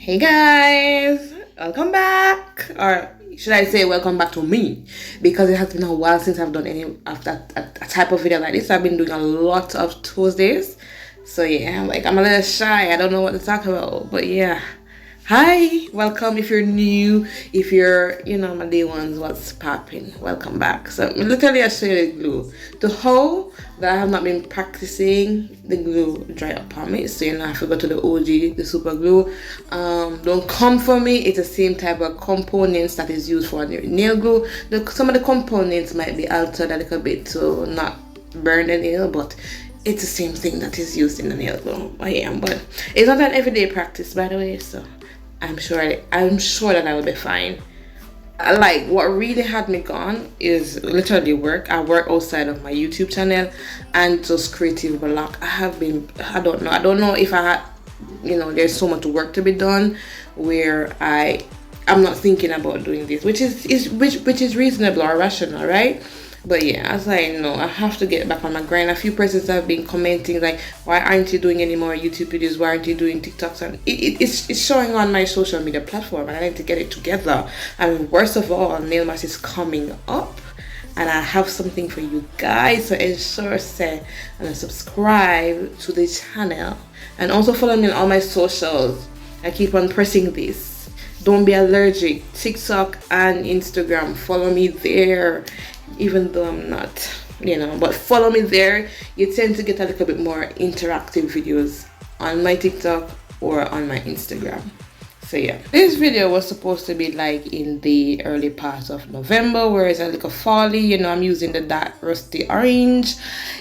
Hey guys, welcome back, or should I say welcome back to me, because it has been a while since I've done any of that a type of video like this. I've been doing a lot of Tuesdays, so yeah, I'm a little shy. I don't know what to talk about, but yeah. Hi, welcome if you're new. If you're, my day ones, what's popping? Welcome back. So literally I show you the glue. The hole that I have not been practicing, the glue dry up on me. So I have to go to the OG, the super glue. Don't come for me. It's the same type of components that is used for nail glue. Some of the components might be altered a little bit to not burn the nail, but it's the same thing that is used in the nail glue. But it's not an everyday practice, by the way, so I'm sure that I will be fine. Like, what really had me gone is literally work. I work outside of my YouTube channel and just creative block. I don't know if I had, there's so much work to be done where I'm not thinking about doing this, which is reasonable or rational, right? But yeah, I was like, no, I have to get back on my grind. A few persons have been commenting like, why aren't you doing any more YouTube videos? Why aren't you doing TikToks? And it's showing on my social media platform, and I need to get it together. And worst of all, Nail Mass is coming up, and I have something for you guys. So ensure and subscribe to the channel, and also follow me on all my socials. I keep on pressing this. Don't be allergic. TikTok and Instagram. Follow me there. Even though I'm not, but follow me there. You tend to get a little bit more interactive videos on my TikTok or on my Instagram. So yeah, this video was supposed to be like in the early part of November, where it's a little folly. I'm using the dark rusty orange.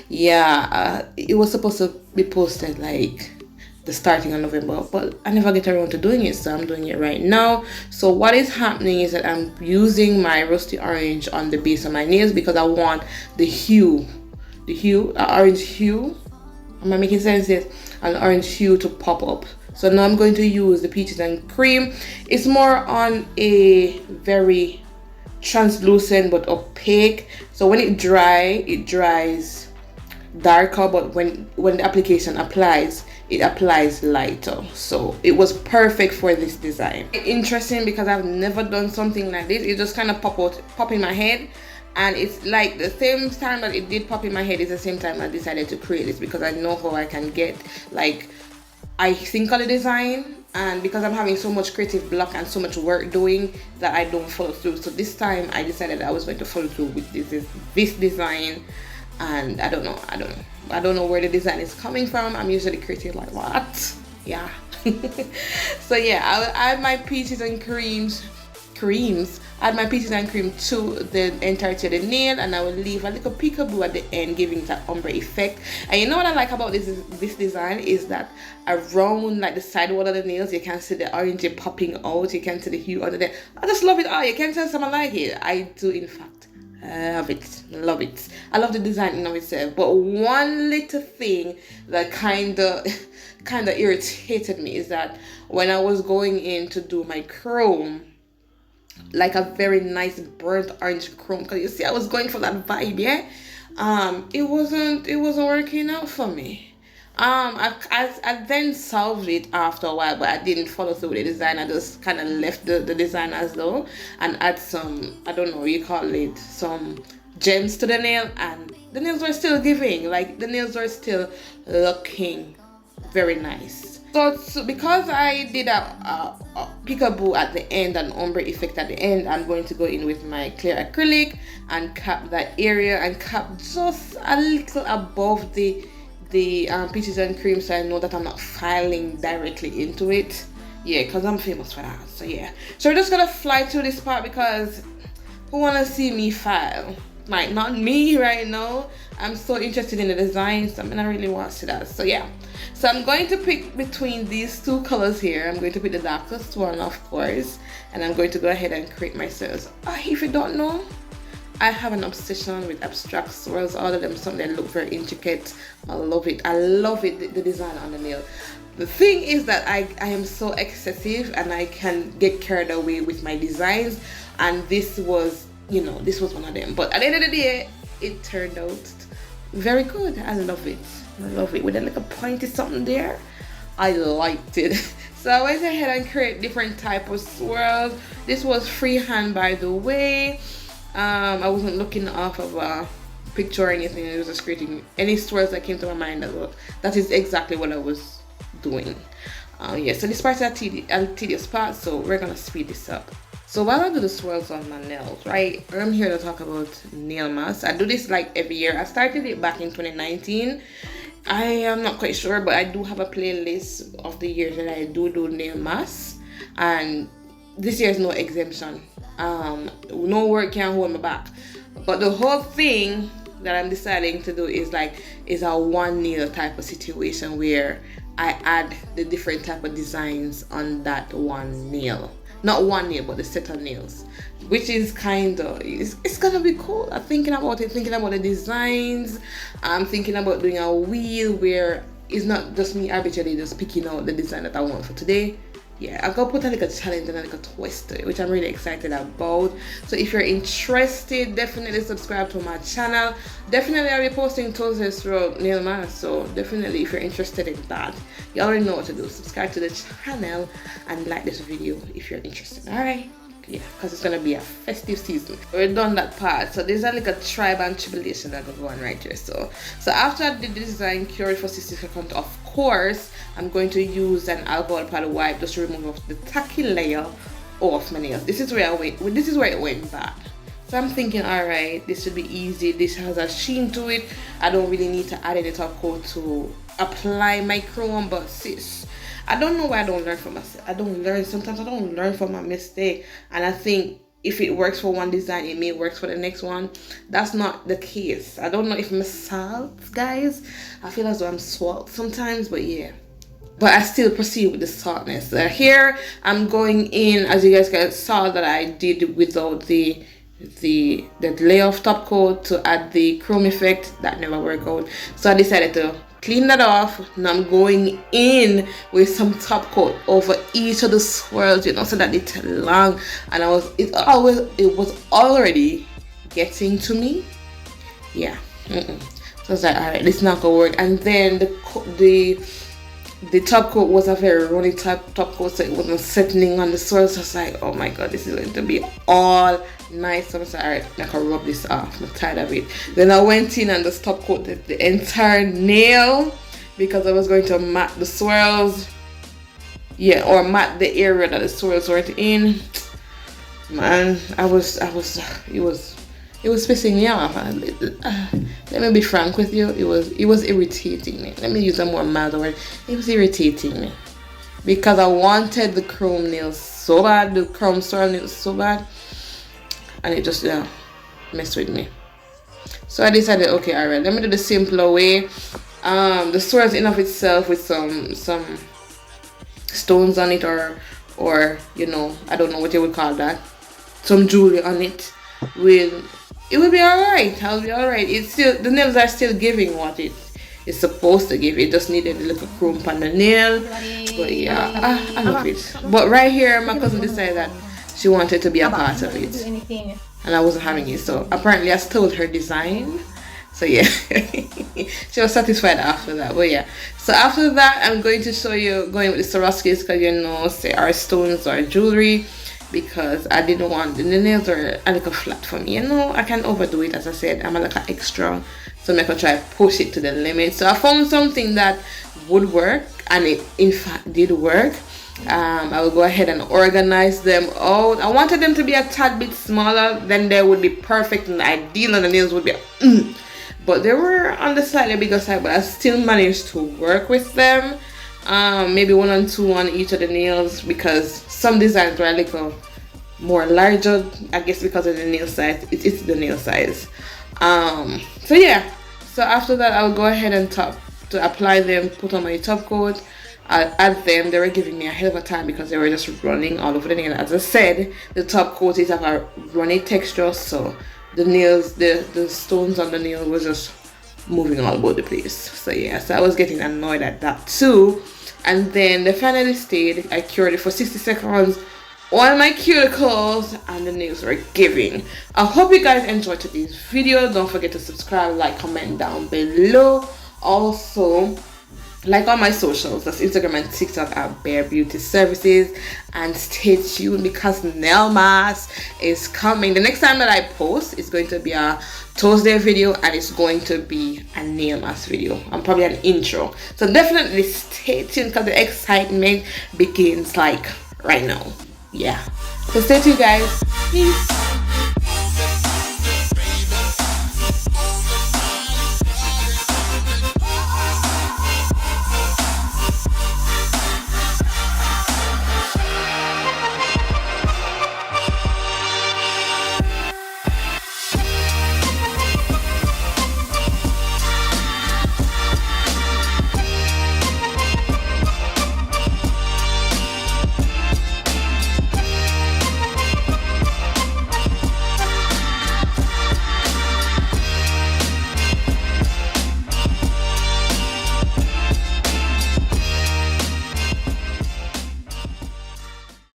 Yeah, it was supposed to be posted like the starting of November, but I never get around to doing it, so I'm doing it right now. So what is happening is that I'm using my rusty orange on the base of my nails because I want the orange hue. Am I making sense? Yes, an orange hue to pop up. So now I'm going to use the peaches and cream. It's more on a very translucent but opaque. So when it dries darker, but when the application applies, it applies lighter. So it was perfect for this design. Interesting because I've never done something like this. It just kind of pop in my head, and it's like the same time that it did pop in my head is the same time I decided to create this, because I know how I can get, like, I think of the design, and because I'm having so much creative block and so much work doing that I don't follow through. So this time I decided I was going to follow through with this design. And I don't know where the design is coming from. I'm usually creative like, what? Yeah. So yeah, I'll add my peaches and creams. Add my peaches and cream to the entirety of the nail, and I will leave a little peekaboo at the end, giving it that ombre effect. And you know what I like about this design is that around like the side wall of the nails, you can see the orange popping out. You can see the hue under there. I just love it. Oh, you can tell someone like it. I do, in fact. Love it. I love the design in of itself. But one little thing that kind of irritated me is that when I was going in to do my chrome, like a very nice burnt orange chrome, because you see I was going for that vibe, yeah. It wasn't working out for me. I then solved it after a while, but I didn't follow through with the design. I just kind of left the design as though, and add some, I don't know, you call it, some gems to the nail, and the nails were still giving, like the nails were still looking very nice. So because I did a peekaboo at the end, an ombre effect at the end, I'm going to go in with my clear acrylic and cap that area, and cap just a little above the peaches and cream, so I know that I'm not filing directly into it. Yeah, because I'm famous for that. So yeah, so we're just gonna fly through this part because who wanna see me file? Like, not me right now. I'm so interested in the designs. I mean, I really want to see that. So yeah, so I'm going to pick between these two colors here. I'm going to pick the darkest one, of course, and I'm going to go ahead and create my swirls. If you don't know, I have an obsession with abstract swirls. All of them, something that look very intricate. I love it. The design on the nail. The thing is that I am so excessive, and I can get carried away with my designs, and this was one of them. But at the end of the day, it turned out very good. I love it with a little pointy something there. I liked it. So I went ahead and create different type of swirls. This was freehand, by the way. I wasn't looking off of a picture or anything. It was just creating any swirls that came to my mind. That is exactly what I was doing. Yeah, so this part is a tedious part, so we're gonna speed this up. So while I do the swirls on my nails, right, I'm here to talk about nail mask. I do this like every year. I started it back in 2019. I am not quite sure, but I do have a playlist of the years that I do nail masks, and this year is no exemption. No work can hold me back. But the whole thing that I'm deciding to do is a one nail type of situation where I add the different type of designs on that one nail. Not one nail, but the set of nails, which is it's gonna be cool. I'm thinking about the designs. I'm thinking about doing a wheel where it's not just me arbitrarily just picking out the design that I want for today. Yeah, I'm gonna put a challenge and a twist to it, which I'm really excited about. So if you're interested, definitely subscribe to my channel. Definitely I'll be posting tutorials throughout nail mask, so definitely if you're interested in that, you already know what to do. Subscribe to the channel and like this video if you're interested. All right, yeah, because it's gonna be a festive season. We're done that part. So there's a tribe and tribulation that go on right here. So after I did the design, cure it for 60 seconds, of course I'm going to use an alcohol pad wipe just to remove the tacky layer off my nails. This is where it went bad. So I'm thinking, all right, this should be easy. This has a sheen to it. I don't really need to add any top coat to apply my chrome, but sis, I don't know why I don't learn from myself. Sometimes I don't learn from my mistake. And I think if it works for one design, it may work for the next one. That's not the case. I don't know if I'm salt, guys. I feel as though I'm salt sometimes, but yeah. But I still proceed with the saltness. Here I'm going in, as you guys saw that I did without the layer of top coat to add the chrome effect. That never worked out. So I decided to clean that off. Now I'm going in with some top coat over each of the swirls, so that it's long. And it was already getting to me. Yeah. So I was like, all right, this is not gonna work. And then the top coat was a very runny top coat, so it wasn't settling on the swirls. So I was like, oh my god, this is going to be all nice. So I was like, all right, I can rub this off. I'm tired of it. Then I went in and just top coated the entire nail because I was going to mat the swirls. Yeah, or mat the area that the swirls weren't in. Man, it was pissing me off. Let me be frank with you. It was irritating me. Let me use a more mild word. It was irritating me because I wanted the chrome nails so bad, the chrome swirl nails so bad, and it just messed with me. So I decided, okay, all right, let me do the simpler way. The swirls in of itself with some stones on it, or I don't know what you would call that, some jewelry on it. It will be alright. I'll be alright. The nails are still giving what it is supposed to give. It just needed a little chrome on the nail. But yeah, I love it. But right here, my cousin decided that she wanted to be a part of it, and I wasn't having it. So apparently I stole her design. So yeah, she was satisfied after that. But yeah, so after that, I'm going to show you going with the Swarovskis because say our stones or jewelry. Because I didn't want the nails are a little flat for me. I can overdo it. As I said, I'm a little extra, so I'm gonna try to push it to the limit. So I found something that would work, and it in fact did work. I will go ahead and organize them out. I wanted them to be a tad bit smaller, then they would be perfect and ideal, and the nails would be but they were on the slightly bigger side, but I still managed to work with them. Maybe 1 and 2 on each of the nails, because some designs were a little more larger, I guess because of the nail size. It's the nail size. So yeah, so after that I'll go ahead and to apply them, put on my top coat. I'll add them. They were giving me a hell of a time because they were just running all over the nail. As I said, the top coat is of a runny texture, so the nails, the stones on the nail was just moving all over the place. So yeah, so I was getting annoyed at that too. And then they finally stayed. I cured it for 60 seconds. All my cuticles and the nails were giving. I hope you guys enjoyed today's video. Don't forget to subscribe, like, comment down below. Also, like on my socials, that's Instagram and TikTok at Bare Beauty Services, and stay tuned because nail mask is coming. The next time that I post is going to be a Thursday video, and it's going to be a nail mask video and probably an intro. So definitely stay tuned because the excitement begins like right now. Yeah. So stay tuned, guys. Peace.